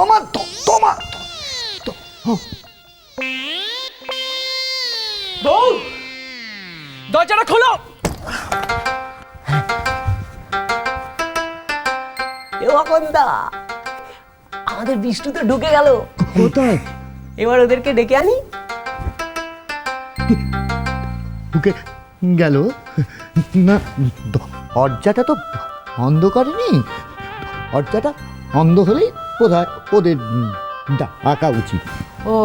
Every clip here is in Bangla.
ওমা তোমা বউ, দরজাটা খোলো। দা আমাদের বিষ্ণু তো ঢুকে গেল। কোথায়? এবার ওদেরকে ডেকে আনি। ঢুকে গেল না, দরজাটা তো বন্ধ করেনি। দরজাটা বন্ধ হলেই বোধহয় ওদের ডাকা উচিত। ও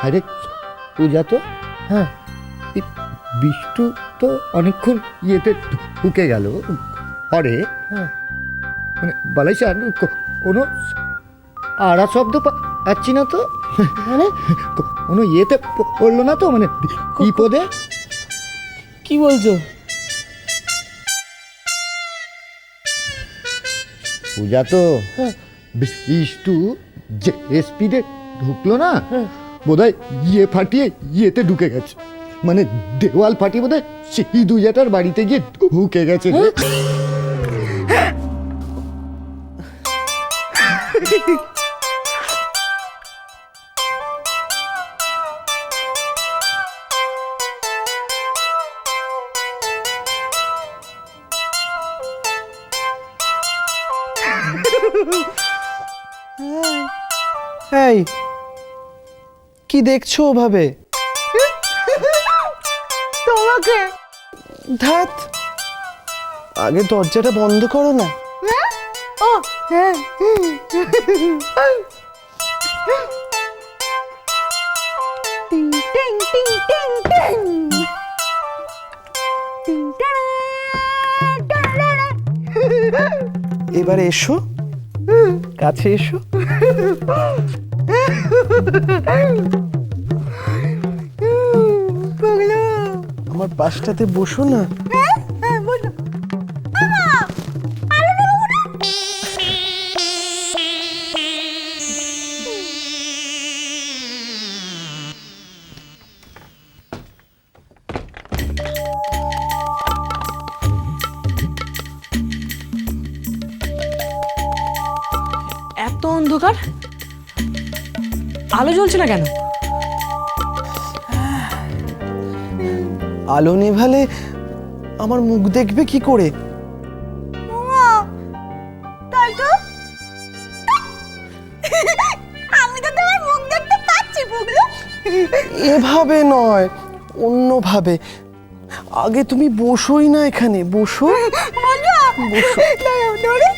আরে পূজা তো, হ্যাঁ, বিষ্ণু তো অনেকক্ষণ ইয়েতে ঢুকে গেল ঘরে। হ্যাঁ, মানে বলাই স্যার কোনো আড়া শব্দ পাচ্ছি না তো, মানে কোনো ইয়েতে পড়লো না তো, মানে বিপদে? কি বলছো? পূজা তো বিষ্ণু যে স্পিডে ঢুকলো না, বোধহয় ইয়ে ফাটিয়ে ইয়েতে ঢুকে গেছে, মানে দেওয়াল ফাটিয়ে বোধহয় সেই দুজাটার বাড়িতে গিয়ে ঢুকে গেছে। এই, কি দেখছো ওভাবে? তোমাকে। ধাত, আগে দরজাটা বন্ধ করো না। ও হ্যাঁ। টিং টিং টিং টিং টিং টিং টাড়া। এবার এসো, কাছে এসো। আমার পাশটাতে বসো না। এত অন্ধকার, আলো জ্বলছে না কেন? আলো নেভালে আমার মুখ দেখবে কি করে? তাই তো, আমি তো তোমার মুখ দেখতে পাচ্ছি পুগলু। এভাবে নয়, অন্যভাবে। আগে তুমি বসোই না এখানে, বসো। বসো। ধরে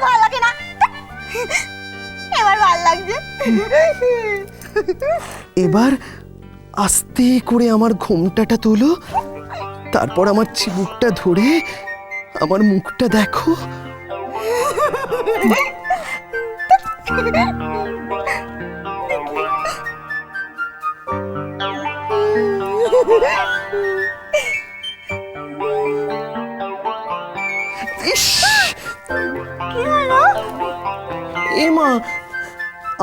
ভালো লাগে না, এবার ভালো লাগছে। এবার আস্তে করে আমার ঘোমটাটা তোলো, তারপর আমার চিবুকটা ধরে আমার মুখটা দেখো। ইস, এ মা,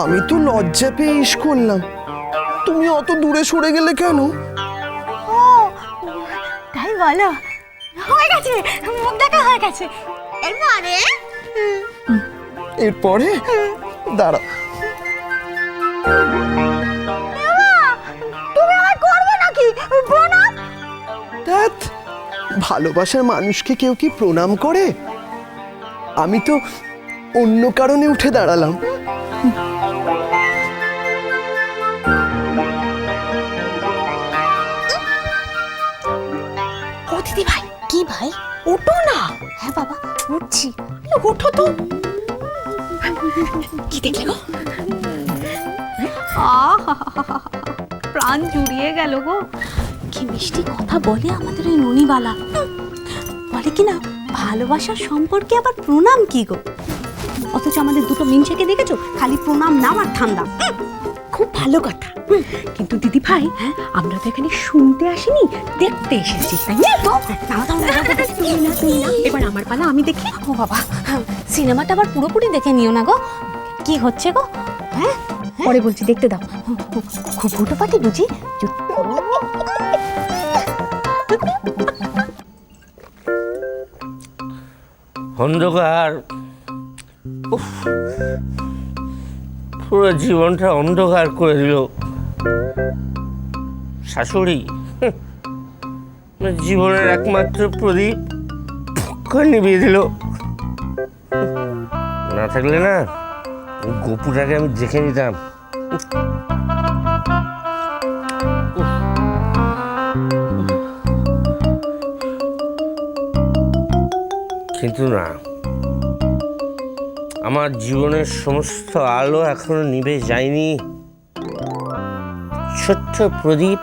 আমি তো লজ্জা পেয়ে ইস করলাম। তুমি অত দূরে সরে গেলে কেন? ও তাই বলো, হয়ে গেছে, মুখ দেখা হয়ে গেছে। এরপরে এরপরে দাঁড়া, তুমি আমায় করবে নাকি প্রণাম? ধ্যাৎ, ভালোবাসার মানুষকে কেউ কি প্রণাম করে? আমি তো অন্য কারণে উঠে দাঁড়ালাম। ও দিদি ভাই। কি ভাই? ওঠো না। হ্যাঁ বাবা উঠছি। ওঠো তো। কি দেখলে গো? প্রাণ জুড়িয়ে গেল গো। কি মিষ্টি কথা বলে আমাদের ওই ননিবালা। বলে কি না, ভালোবাসার সম্পর্কে আবার প্রণাম কি গো? অথচ আমাদের দুটো মিনছেকে দেখেছো, খালি প্রণাম নাম আর ঠান্ডা। খুব ভালো কথা, কিন্তু দিদি ভাই আমরা তো এখানে শুনতে আসিনি, দেখতে এসেছি, তাই না? এবার আমার পালা, আমি দেখি। ও বাবা, সিনেমাটা আবার পুরোপুরি দেখে নিও না গো। কি হচ্ছে গো? হ্যাঁ পরে বলছি, দেখতে দাও। খুব হুটোপাটি বুঝি? অন্ধকার, উফ, পুরো জীবনটা অন্ধকার করে দিল। শাশুড়ি জীবনের একমাত্র প্রদীপ নিভিয়ে দিল। না থাকলে না গপুটাকে আমি দেখে নিতাম। কিন্তু না, আমার জীবনের সমস্ত আলো এখনো নিভে যায়নি। ছোট্ট প্রদীপ,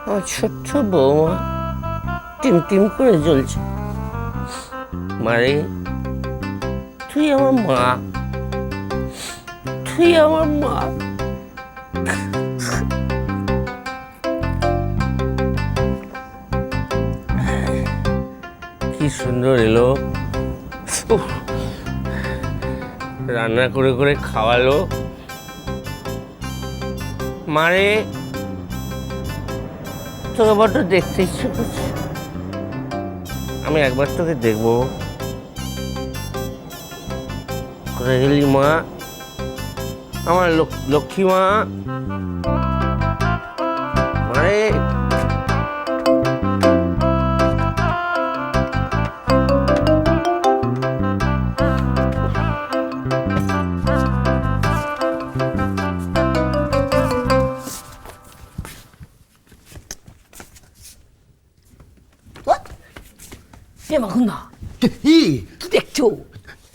আমার ছোট্ট বৌমা টিম টিম করে জ্বলছে। মারে, তুই আমার মা, তুই আমার মা। কি সুন্দর এলো, উফ, রান্না করে করে খাওয়ালো। মারে, তোকে বড্ড দেখতে ইচ্ছে করছে, আমি একবার তোকে দেখবো। কোথায় গেলি মা, আমার লক্ষ্মী মা? মারে, মাখুন্দা, কি কি দেখছো?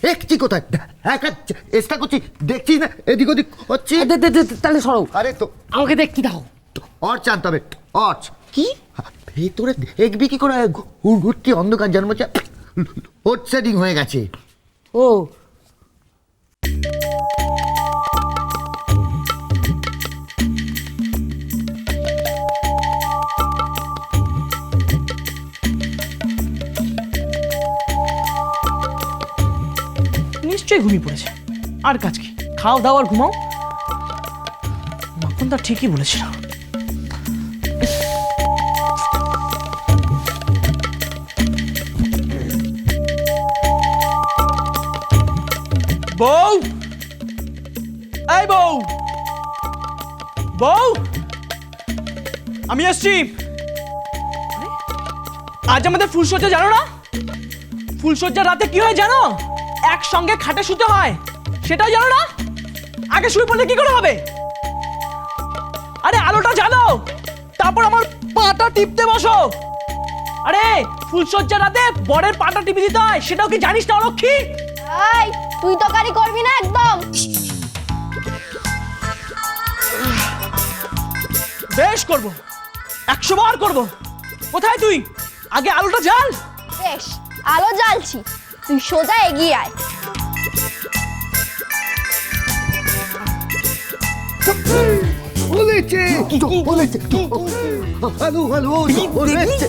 দেখছি কোথায়? একা চেষ্টা করছি, দেখছি না এদিক ওদিক হচ্ছে। তাহলে সরো, আরে তো আমাকে দেখতে দাও। টর্চ আনতে হবে, টর্চ। কি ভেতরে দেখবি কি করে? ঘুরঘুরটি অন্ধকার জন্মছে, লোডশেডিং হয়ে গেছে। ও, নিশ্চয়ই ঘুমিয়ে পড়েছে। আর কাজ কি? খাও দাও আর ঘুমাও। মাখন তা ঠিকই বলেছিল। বউ, এই বউ, বউ, আমি আসছি। আজ আমাদের ফুলসজ্জা, জানো না? ফুলসজ্জার রাতে কি হয় জানো? একসঙ্গে খাটে শুতে হয়, সেটাও জানো না? আগে শুয়ে পড়লে কি করে হবে? আরে আলোটা জ্বালো, তারপর আমার পাটা টিপতে বসো। আরে ফুলসজ্জার রাতে বরের পাটা টিপে দিতে হয়, সেটাও কি জানিস না অলক্ষী? এই তুই তো কারি করবি না একদম। বেশ করব, 100 বার করব। কোথায় তুই? আগে আলোটা জ্বাল। বেশ, আলো জ্বালছি, তুই সোজা এগিয়ে আয়। বলেছে বলেছে, হ্যালো হ্যালো বলেছে।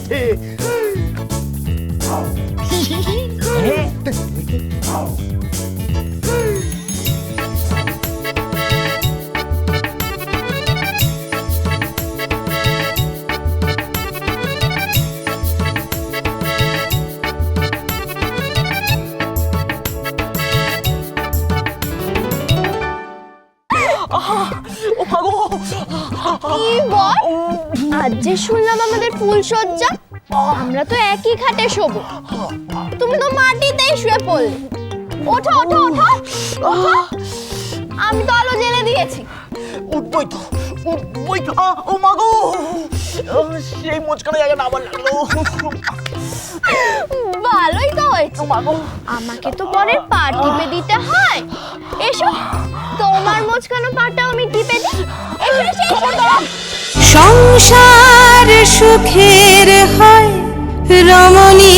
কি বল? আজ যে শুনলাম আমাদের ফুলসজ্জা, আমরা তো একই খাটে শোবো, তুমি তো মাটিতেই শুয়ে পড়লে। ওঠো ওঠো ওঠো ওঠো, আমি তো আলো জ্বেলে দিয়েছি। উঠবই তো, উঠবই তো। ও মা গো, সেই মুচকানো জায়গাটা আবার লাগলো। ভালোই তো হয়েছে, আমাকে তো পরের পা টিপে দিতে হয়। এসো, তোমার মোচকানো পাটাও আমি টিপে দিই। এসো এসো এসো। সংসার সুখের হয় রমণী